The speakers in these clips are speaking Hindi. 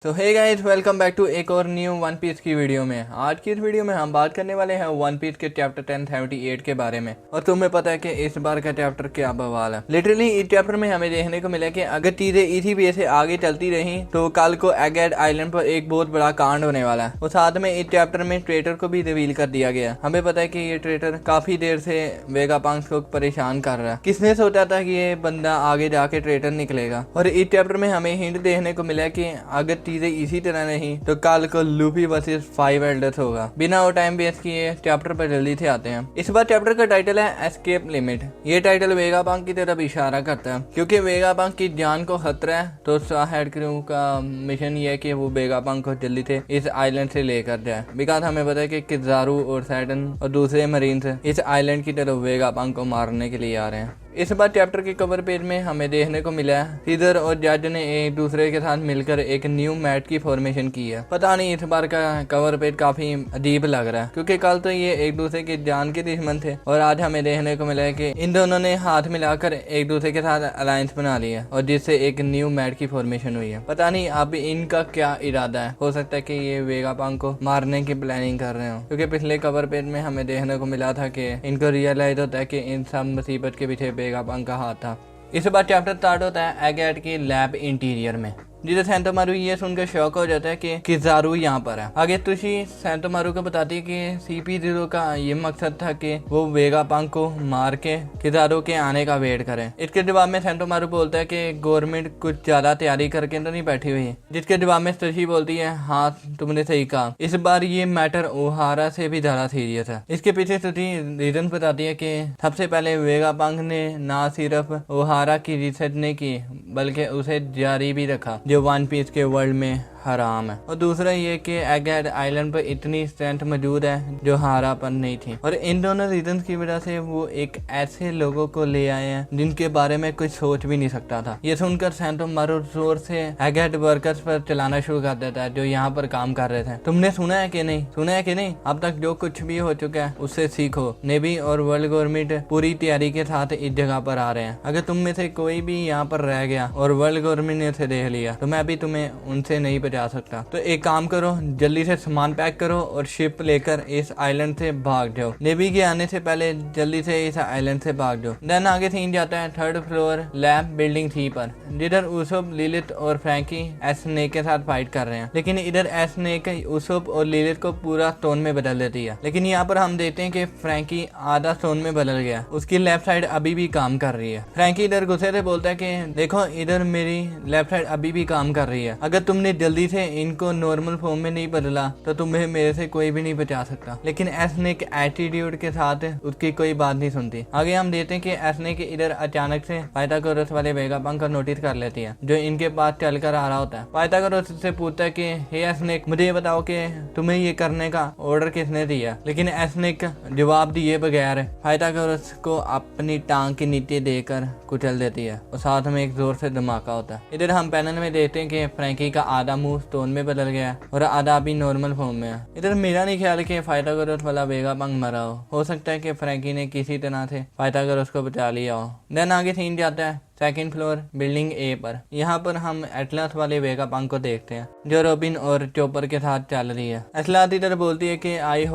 तो hey guys, welcome back to एक और न्यू वन पीस की वीडियो में। आज की इस वीडियो में हम बात करने वाले हैं वन पीस के चैप्टर 1078 के बारे में। और तुम्हें पता है कि इस बार का चैप्टर क्या बवाल है। लिटरली इस चैप्टर में हमें देखने को मिला कि अगर चीजें इसी वे से आगे चलती रही तो कल को एगेड आइलैंड पर एक बहुत बड़ा कांड होने वाला है। और साथ में इस चैप्टर में ट्रेटर को भी रिवील कर दिया गया। हमें पता है कि ये ट्रेटर काफी देर से वेगापंक्स को परेशान कर रहा है। किसने सोचा था कि ये बंदा आगे जाके ट्रेटर निकलेगा। और इस चैप्टर में हमें हिंट देखने को मिला कि अगर चीजें इसी तरह नहीं तो कल को लूफी वर्सेस 5 एल्डर्स होगा। बिना वो टाइम वेस्ट किए चैप्टर पर जल्दी से आते हैं। इस बार चैप्टर का टाइटल है एस्केप लिमिट। ये टाइटल वेगापंक की तरफ इशारा करता है क्योंकि वेगापंक की जान को खतरा है। तो हेड क्रू का मिशन ये है कि वो वेगापंक को जल्दी से इस आइलैंड से लेकर जाए। बिकॉज हमें पता है कि किज़ारू और सैटन और दूसरे मरीन्स इस आइलैंड की तरफ वेगापंक को मारने के लिए आ रहे हैं। इस बार चैप्टर के कवर पेज में हमें देखने को मिला है सीजर और जज ने एक दूसरे के साथ मिलकर एक न्यू मैट की फॉर्मेशन की है। पता नहीं इस बार का कवर पेज काफी अजीब लग रहा है क्योंकि कल तो ये एक दूसरे के जान के दुश्मन थे और आज हमें देखने को मिला है कि इन दोनों ने हाथ मिलाकर एक दूसरे के साथ अलायंस बना लिया और जिससे एक न्यू मैट की फॉर्मेशन हुई है। पता नहीं अब इनका क्या इरादा है। हो सकता है कि ये वेगापंक को मारने की प्लानिंग कर रहे हो क्योंकि पिछले कवर पेज में हमें देखने को मिला था कि इनको रियलाइज होता है कि इन सब मुसीबत के पीछे वेगापंक का हाथ था। इस बार चैप्टर स्टार्ट होता है एगेट की लैब इंटीरियर में, जिसे सेंटोमारू ये सुनकर शौक हो जाता है कि किज़ारू यहाँ पर है। आगे तुशी सेंटोमारू को बताती है कि CP0 का ये मकसद था कि वो वेगापंक को मार के किज़ारू के आने का वेट करे। इसके जवाब में सेंटोमारू बोलता है कि गवर्नमेंट कुछ ज्यादा तैयारी करके तो नहीं बैठी हुई, जिसके जवाब में तुशी बोलती है हाँ तुमने सही कहा, इस बार ये मैटर ओहारा से भी ज्यादा सीरियस है। इसके पीछे तुशी रीजन बताती है कि सबसे पहले वेगापंक ने ना सिर्फ ओहारा की रिसर्च नहीं की बल्कि उसे जारी भी रखा जो वन पीस के वर्ल्ड में हराम है। और दूसरा ये कि एगेड आइलैंड पर इतनी स्ट्रेंथ मौजूद है जो हारा पर नहीं थी। और इन दोनों रीजन की वजह से वो एक ऐसे लोगों को ले आए हैं जिनके बारे में कुछ सोच भी नहीं सकता था। ये सुनकर सेंटोमारू जोर से एगेड वर्कर्स पर चलाना शुरू कर देता है जो यहाँ पर काम कर रहे थे। तुमने सुना है कि नहीं, सुना है कि नहीं, अब तक जो कुछ भी हो चुका है उससे सीखो। नेवी और वर्ल्ड गवर्नमेंट पूरी तैयारी के साथ इस जगह पर आ रहे हैं। अगर तुम में से कोई भी यहाँ पर रह गया और वर्ल्ड गवर्नमेंट ने उसे देख लिया तो मैं भी तुम्हें उनसे नहीं जा सकता। तो एक काम करो, जल्दी से सामान पैक करो और शिप लेकर इस आइलैंड से भाग जाओ। नेवी के आने से पहले जल्दी से इस आइलैंड से भाग जाओ। देन आगे सीन जाता है 3rd फ्लोर लैब बिल्डिंग 3 पर, जिधर उसुप, लिलिथ और फ्रैंकी एस्नेक के साथ फाइट कर रहे हैं। लेकिन इधर एस्नेक उसुप और लिलिथ को पूरा स्टोन में बदल देती है। लेकिन यहाँ पर हम देखते हैं कि फ्रैंकी आधा स्टोन में बदल गया, उसकी लेफ्ट साइड अभी भी काम कर रही है। फ्रैंकी इधर गुस्से से बोलता है कि देखो इधर मेरी लेफ्ट साइड अभी भी काम कर रही है, अगर तुमने जल्दी से इनको नॉर्मल फॉर्म में नहीं बदला तो तुम्हें मेरे से कोई भी नहीं बचा सकता। लेकिन एस्नेक एटीट्यूड के साथ उसकी कोई बात नहीं सुनती। आगे हम देखते हैं कि एस्नेक इधर अचानक से पाइथागोरस वाले वेगापंक को नोटिस कर लेती है जो इनके पास चलकर आ रहा होता है। पाइथागोरस से पूछता है कि हे एस्नेक, मुझे ये बताओ कि तुम्हें ये करने का ऑर्डर किसने दिया। लेकिन एस्नेक जवाब दिए बगैर पाइथागोरस को अपनी टांग के नीचे देकर कुचल देती है और साथ में एक जोर से धमाका होता है। इधर हम पैनल में देखते हैं कि फ्रैंकी का आधा मुंह स्टोन में बदल गया और आधा अभी नॉर्मल फॉर्म में है। इधर मेरा नहीं ख्याल कि पाइथागोरस वाला वेगापंक मरा हो सकता है कि फ्रैंकी ने किसी तरह से पाइथागोरस को बचा लिया हो। देन आगे सीन जाता है 2nd फ्लोर बिल्डिंग A पर। यहाँ पर हम एटलास वाले वेगापंक को देखते हैं जो रॉबिन और चॉपर के साथ चल रही है। एटलास इधर बोलती है कि आई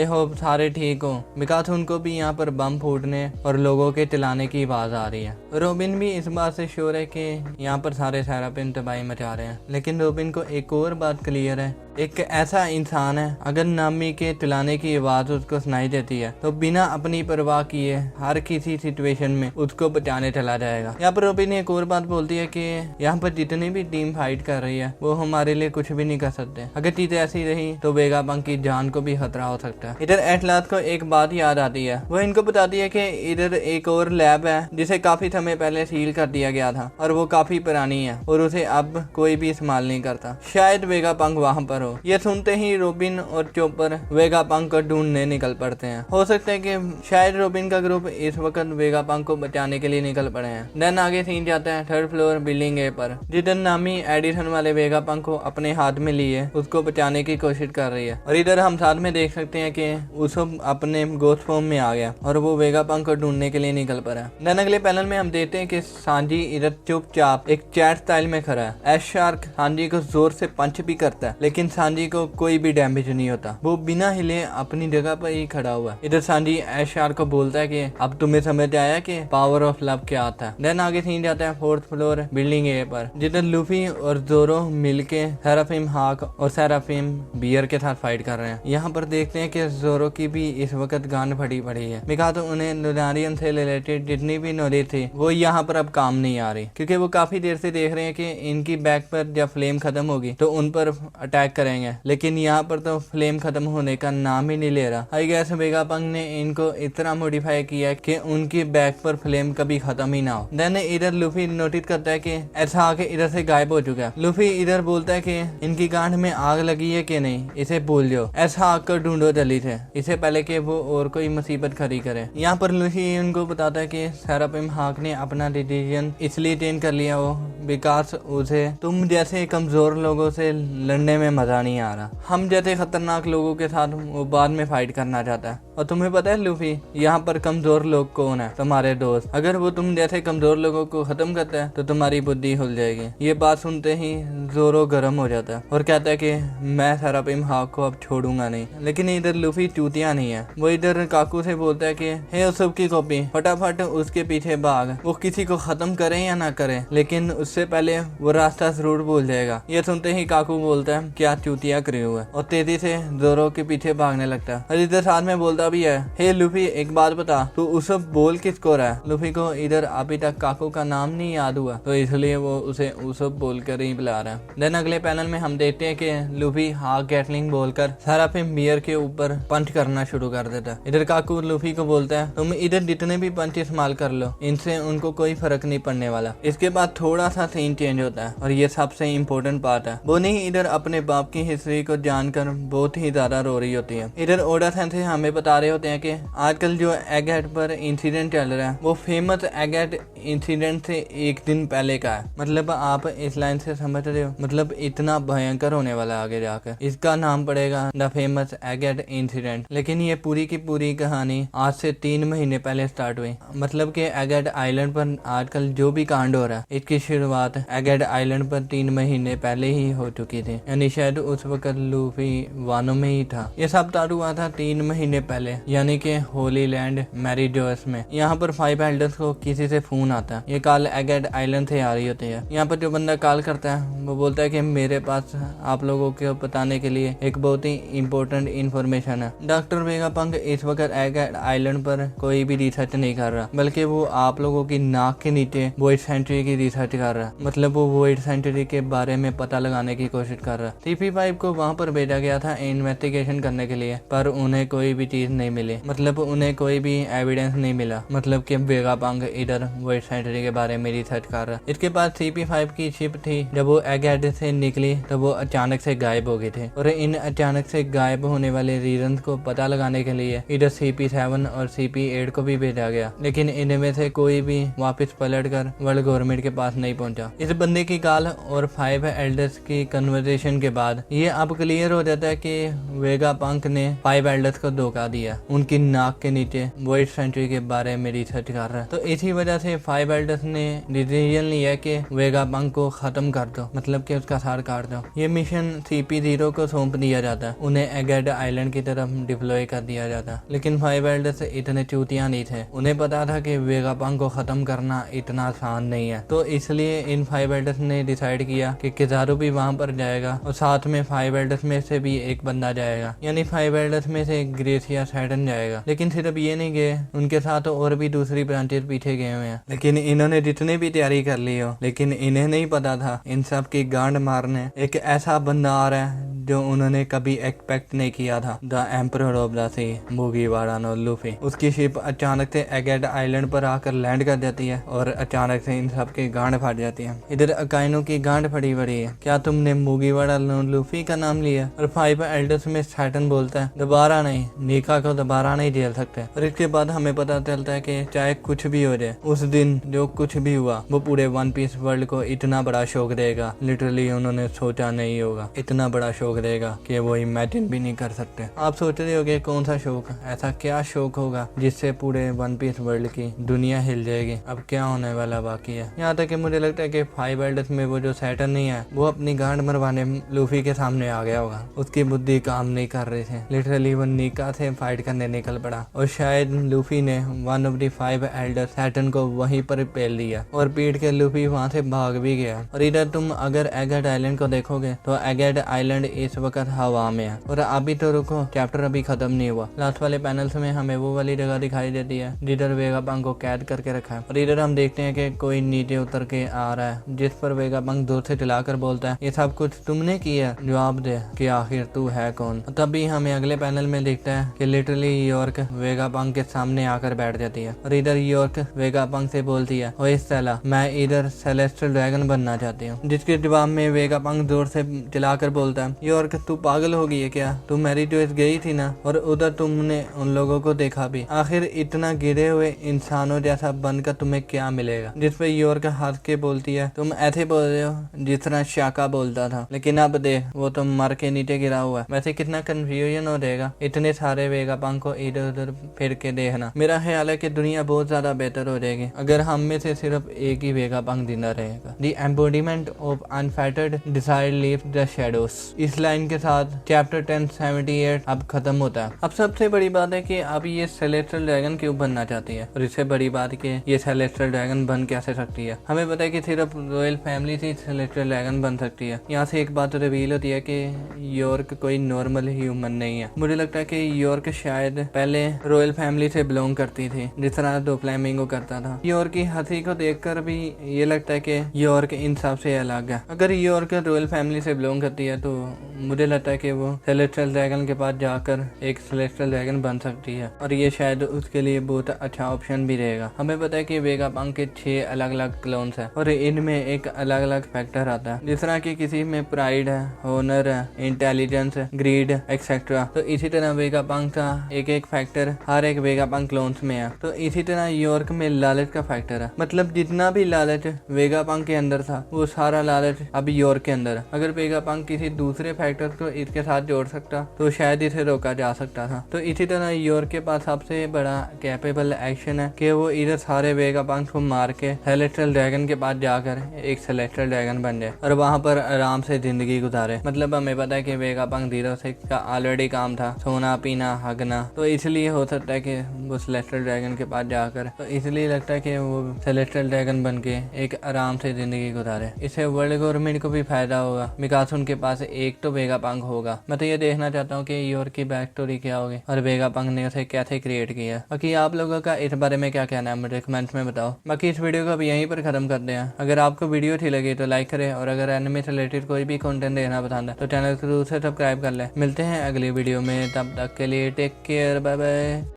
होप सारे ठीक हो, बिकॉज उनको भी यहाँ पर बम फूटने और लोगों के चलाने की आवाज आ रही है। रॉबिन भी इस बात से श्योर है कि यहाँ पर सारे सेरापिन तबाही मचा रहे हैं। लेकिन रॉबिन को एक और बात क्लियर है, एक ऐसा इंसान है अगर नामी के चलाने की आवाज उसको सुनाई देती है तो बिना अपनी परवाह किए हर किसी सिचुएशन में उसको बचाने चला जाएगा। यहाँ पर रॉबिन एक और बात बोलती है कि यहाँ पर जितनी भी टीम फाइट कर रही है वो हमारे लिए कुछ भी नहीं कर सकते। अगर चीजें ऐसी रही तो वेगापंक की जान को भी खतरा हो सकता है। इधर एटलास को एक बात याद आती है, वो इनको बताती है कि इधर एक और लैब है जिसे काफी समय पहले सील कर दिया गया था और वो काफी पुरानी है और उसे अब कोई भी इस्तेमाल नहीं करता। शायद वेगापंक वहां पर हो। ये सुनते ही रोबिन और चॉपर वेगापंक को ढूंढने निकल पड़ते हैं। हो सकता है कि शायद रोबिन का ग्रुप इस वक्त वेगापंक को बचाने के लिए निकल पड़े हैं। देन आगे सीन जाता है 3rd फ्लोर बिल्डिंग ए पर, जिधर नामी एडिसन वाले वेगापंक को अपने हाथ में लिए उसको बचाने की कोशिश कर रही है। और इधर हम साथ में देख सकते हैं कि उसब अपने गोस्ट फॉर्म में आ गया और वो वेगापंक को ढूंढने के लिए निकल पड़ा। देन अगले पैनल में हम देखते हैं कि सांजी इधर चुपचाप एक चैट स्टाइल में खड़ा है। एश शार्क सांजी को जोर से पंच भी करता है, लेकिन सांजी को कोई भी डैमेज नहीं होता। वो बिना हिले अपनी जगह पर ही खड़ा हुआ है। इधर सांजी एश शार्क को बोलता है कि अब तुम्हें समझ आया कि पावर ऑफ लव क्या आता है। देन आगे सीन जाता है 4th फ्लोर बिल्डिंग ए पर, जिधर लूफी और जोरो मिलके सेराफिम हाक और सेराफिम बियर के साथ फाइट कर रहे हैं। यहाँ पर देखते हैं कि जोरो की भी इस वक्त गांड फटी पड़ी है। बिकॉज उन्हें लुनारियन से रिलेटेड जितनी भी नॉलेज थी वो यहाँ पर अब काम नहीं आ रही, क्योंकि वो काफी देर से देख रहे हैं कि इनकी बैक पर जब फ्लेम खत्म होगी तो उन पर अटैक करेंगे, लेकिन यहाँ पर तो फ्लेम खत्म होने का नाम ही नहीं ले रहा। आई गैस वेगापंक ने इनको इतना मॉडिफाई किया कि उनकी बैक पर फ्लेम कभी खत्म ही ना हो। देन इधर लूफी नोटिस करता है कि ऐसा आके इधर से गायब हो चुका है। लूफी इधर बोलता है कि इनकी गांठ में आग लगी है कि नहीं, इसे भूल जाओ, ऐसा आग को ढूंढो जल्दी से, इससे पहले कि वो और कोई मुसीबत खड़ी करे। यहाँ पर लूफी उनको बताता है कि सेराफिम हाक ने अपना डिसीजन इसलिए चेंज कर लिया हो बिकॉज उसे तुम जैसे कमजोर लोगों से लड़ने में मजा नहीं आ रहा। हम जैसे खतरनाक लोगों के साथ वो बाद में फाइट करना चाहता है। और तुम्हें पता है लूफी, यहाँ पर कमजोर लोग कौन है? तुम्हारे दोस्त। अगर वो तुम जैसे कमजोर लोगों को खत्म करता है तो तुम्हारी बुद्धि खुल जाएगी। ये बात सुनते ही जोरो गर्म हो जाता है और कहता है कि मैं सेराफिम हाक को अब छोड़ूंगा नहीं। लेकिन इधर लूफी चूतिया नहीं है। वो इधर काकू से बोलता है कि हे उसब की कॉपी, फटाफट उसके पीछे भाग, वो किसी को खत्म करे या ना करे, लेकिन उससे पहले वो रास्ता जरूर भूल जाएगा। ये सुनते ही काकू बोलता है क्या चूतिया करे हुआ है, और तेजी से जोरो के पीछे भागने लगता है। और इधर साथ में बोलता भी है, हे लूफी एक बात बता, तू उसब बोल किसको रहा है? लूफी को इधर अभी तक काकू का नाम नहीं याद हुआ, तो इसलिए वो उसे उसब बोलकर ही बुला रहा है। देन अगले पैनल में हम देखते हैं कि लूफी हाक गैटलिंग बोलकर सेराफिम बियर के ऊपर पंच करना शुरू कर देता है। इधर काकू लूफी को बोलता है तुम इधर जितने भी पंच इस्तेमाल कर लो, इनसे उनको कोई फर्क नहीं पड़ने वाला। इसके बाद थोड़ा सा सीन चेंज होता है और ये सबसे इम्पोर्टेंट पार्ट है। बोनी इधर अपने बाप की हिस्ट्री को जानकर बहुत ही ज्यादा रो रही होती है। इधर ओडा सेंसे हमें बता रहे होते हैं कि आजकल जो एगहेड पर इंसिडेंट चल रहा है वो फेमस एगहेड इंसिडेंट से एक दिन पहले का है। मतलब आप इस लाइन से समझ रहे हो, मतलब इतना भयंकर होने वाला है आगे जाकर। इसका नाम पड़ेगा द फेमस एगहेड इंसिडेंट। लेकिन ये पूरी की पूरी कहानी आज से 3 महीने पहले स्टार्ट हुई। मतलब कि एगहेड आइलैंड पर आजकल जो भी कांड हो रहा है इसकी शुरुआत एगहेड आइलैंड पर 3 महीने पहले ही हो चुकी थी। यानी शायद उस वक्त लूफी वानो में ही था। ये सब स्टार्ट हुआ था 3 महीने पहले, यानी कि होली लैंड मैरीजोस में। यहाँ पर 5 एल्डर्स को किसी से फोन आता है। ये कॉल एगहेड आइलैंड से आ रही होती है। यहाँ पर जो बंदा कॉल करता है वो बोलता है कि मेरे पास आप लोगों को बताने के लिए एक बहुत ही इम्पोर्टेंट इन्फॉर्मेशन है। डॉक्टर वेगापंक इस वक्त एगहेड आइलैंड पर कोई भी रिसर्च नहीं कर रहा, बल्कि वो आप लोगों की नाक के नीचे वॉइड सेंचुरी की रिसर्च कर रहा है। मतलब वो वॉइड सेंचुरी के बारे में पता लगाने की कोशिश कर रहा है। CP5 को वहाँ पर भेजा गया था इन्वेस्टिगेशन करने के लिए, पर उन्हें कोई भी चीज नहीं मिली। मतलब उन्हें कोई भी एविडेंस नहीं मिला। मतलब कि वेगापंक इधर वॉइड सेंचुरी के बारे में रिसर्च कर रहा है। इसके बाद CP5 की शिप थी, जब वो एगहेड से निकली तो वो अचानक से गायब हो गए थे। और इन अचानक से गायब होने वाले रीजन को पता लगाने के लिए इधर CP7 और CP8 को भी भेजा गया, लेकिन इनमें से कोई भी वापस पलटकर वर्ल्ड गवर्नमेंट के पास नहीं पहुंचा। इस बंदे की कॉल और 5 एल्डर्स की कन्वर्सेशन के बाद ये अब क्लियर हो जाता है कि वेगापंक ने 5 एल्डर्स को धोखा दिया। उनकी नाक के नीचे वॉइड सेंचुरी के बारे में रिसर्च कर रहा है। तो इसी वजह से 5 एल्डर्स ने डिसीजन लिया कि वेगापंक को खत्म कर दो, मतलब कि उसका सार काट दो। ये मिशन CP0 को सौंप दिया जाता है। उन्हें एगहेड आइलैंड की तरफ डिप्लॉय कर दिया जाता है। लेकिन 5 एल्डर्स इतने चूतिया नहीं थे। उन्हें पता था कि वेगापंक को खत्म करना इतना आसान नहीं है। तो इसलिए इन 5 एल्डर्स ने डिसाइड किया कि किजारू भी वहां पर जाएगा और साथ में 5 एल्डर्स में से भी एक बंदा जाएगा, यानी 5 एल्डर्स में से ग्रेसिया सैडन जाएगा। लेकिन सिर्फ ये नहीं गए, उनके साथ और भी दूसरी ब्रांचेस पीछे गए हुए हैं। लेकिन इन्होंने जितने भी तैयारी कर ली हो, लेकिन इन्हें नहीं पता था इन सब की गांड मारने एक ऐसा बंदा आ रहा है जो उन्होंने कभी एक्सपेक्ट नहीं किया था। The emperor of the sea Mugiwara no Luffy, उसकी शिप अचानक से एगेट आइलैंड पर आकर लैंड कर जाती है और अचानक से इन सब की गांड फट जाती है। इधर अकाइनो की गांड फटी पड़ी है, क्या तुमने मुगीवारा नो लूफी का नाम लिया? और 5 एल्डर्स में सैटर्न बोलता है दोबारा नहीं, नीका को दोबारा नहीं झेल सकते। और इसके बाद हमें पता चलता है कि चाहे कुछ भी हो जाए, उस दिन जो कुछ भी हुआ वो पूरे वन पीस वर्ल्ड को इतना बड़ा शौक देगा, लिटरली उन्होंने सोचा नहीं होगा, इतना बड़ा शौक देगा कि वो इमेजिन भी नहीं कर सकते। आप सोच रहे होगे कौन सा शौक, ऐसा क्या शौक होगा जिससे पूरे वन पीस वर्ल्ड की दुनिया हिल जाएगी? अब क्या होने वाला बाकी है। यहाँ तक कि मुझे लगता है कि 5 एल्डर्स में वो जो सैटर्न नहीं है वो अपनी गांड मरवाने लूफी के सामने आ गया होगा, उसकी बुद्धि काम नहीं कर रही थी, लिटरली वो नीका से फाइट करने निकल पड़ा और शायद लूफी ने one of the 5 Elder Saturn को वहीं पर पेल दिया और पीट के लूफी वहां से भाग भी गया। और इधर तुम अगर एगेट आइलैंड को देखोगे तो एगेट आइलैंड इस वक्त हवा में है। और अभी तो रुको, चैप्टर अभी खत्म नहीं हुआ। लास्ट वाले पैनल्स में हमें वो वाली जगह दिखाई देती है जिधर वेगापंक को कैद करके रखा है। और इधर हम देखते हैं कि कोई नीचे उतर के आ रहा है, जिस पर वेगापंक दूर से चिल्लाकर बोलता है ये सब कुछ तुमने किया, जवाब दे कि आखिर तू है कौन। तभी हमें अगले पैनल में दिखता है कि लिटरली यॉर्क वेगापंक के सामने आकर बैठ जाती है। और इधर यॉर्क वेगापंक से बोलती है ओए साला, मैं इधर सेलेस्टियल ड्रैगन बनना चाहती हूँ। जिसके जवाब में वेगापंक जोर से चिल्लाकर बोलता है यॉर्क तू पागल हो गई है क्या? तू मेरी चॉइस गई थी ना, और उधर तुमने उन लोगों को देखा भी, आखिर इतना गिरे हुए इंसानों जैसा बनकर तुम्हें क्या मिलेगा? जिस पे यॉर्क हंस के बोलती है तुम ऐसे बोल रहे हो जिस तरह शाका बोलता था, लेकिन अब देख वो तो मर के नीचे गिरा हुआ है। वैसे कितना कंफ्यूजन हो जाएगा इतने सारे वेगापंक को इधर उधर फिर के देखना। मेरा ख्याल है कि दुनिया बहुत ज्यादा बेहतर हो जाएगी अगर हम में से सिर्फ एक ही वेगापंक जिंदा रहेगा। The embodiment of unfettered desire leaves the shadows, इस लाइन के साथ चैप्टर 1078 अब खत्म होता है। अब सबसे बड़ी बात है कि अब ये सेलेस्टियल ड्रैगन क्यों बनना चाहती है, और इससे बड़ी बात कि ये सेलेस्टियल ड्रैगन बन कैसे सकती है। हमें पता है कि सिर्फ रॉयल फैमिली से सेलेस्टियल ड्रैगन बन सकती है। यहाँ से एक बात रिवील होती है कि यॉर्क कोई नॉर्मल ह्यूमन नहीं है। मुझे लगता है कि यॉर्क शायद पहले रॉयल फैमिली से बिलोंग करती थी, जिस तरह दो फ्लेमिंगो करता था। यॉर्क की हंसी को देखकर भी ये लगता है कि यॉर्क इन सब से अलग है। अगर यॉर्क रॉयल फैमिली से बिलोंग करती है तो मुझे लगता है कि वो सेलेस्टियल ड्रैगन के पास जाकर एक सेलेस्टियल ड्रैगन बन सकती है, और ये शायद उसके लिए बहुत अच्छा ऑप्शन भी रहेगा। हमें पता है कि वेगापंक के 6 अलग अलग क्लोन्स हैं और इनमें एक अलग अलग फैक्टर आता है, जिस तरह की किसी में प्राइड है, ऑनर है, इंटेलिजेंस है, ग्रीड एक्सेट्रा। तो इसी तरह वेगापंक का एक एक फैक्टर हर एक वेगापंक क्लोन्स में है। तो इसी तरह यॉर्क में लालच का फैक्टर है, मतलब जितना भी लालच वेगापंक के अंदर था वो सारा लालच अब यॉर्क के अंदर है। अगर वेगापंक किसी दूसरे फैक्टर को इसके साथ जोड़ सकता तो शायद इसे रोका जा सकता था। तो इसी तरह यॉर्क के पास सबसे बड़ा कैपेबल एक्शन है कि वो इधर सारे वेगापंक को मार के सेलेस्टियल ड्रैगन के पास जाकर एक सेलेस्टियल ड्रैगन बन जाए और वहां पर आराम से जिंदगी गुजारे। मतलब हमें पता है कि वेगापंक 06 का ऑलरेडी काम था सोना पीना हगना, तो इसलिए हो सकता है कि वो सेलेस्टियल ड्रैगन के पास जाकर, तो इसलिए लगता है कि वो सेलेस्टियल ड्रैगन बन के एक आराम से जिंदगी गुजारे। इससे वर्ल्ड गवर्नमेंट को भी फायदा होगा बिकॉज उनके पास एक तो वेगापंक होगा। मैं तो ये देखना चाहता हूँ कि यॉर्क की बैक स्टोरी क्या होगी और वेगापंक ने उसे कैसे क्रिएट किया। बाकी आप लोगों का इस बारे में क्या कहना है मुझे कमेंट्स में बताओ। बाकी इस वीडियो को अब यहीं पर खत्म करते हैं। अगर आपको वीडियो अच्छी लगी तो लाइक करें, और अगर एनिमे से रिलेटेड कोई भी कंटेंट देखना पसंद है तो चैनल को जरूर से सब्सक्राइब कर ले। मिलते हैं अगली वीडियो में, तब तक के लिए टेक केयर, बाय बाय।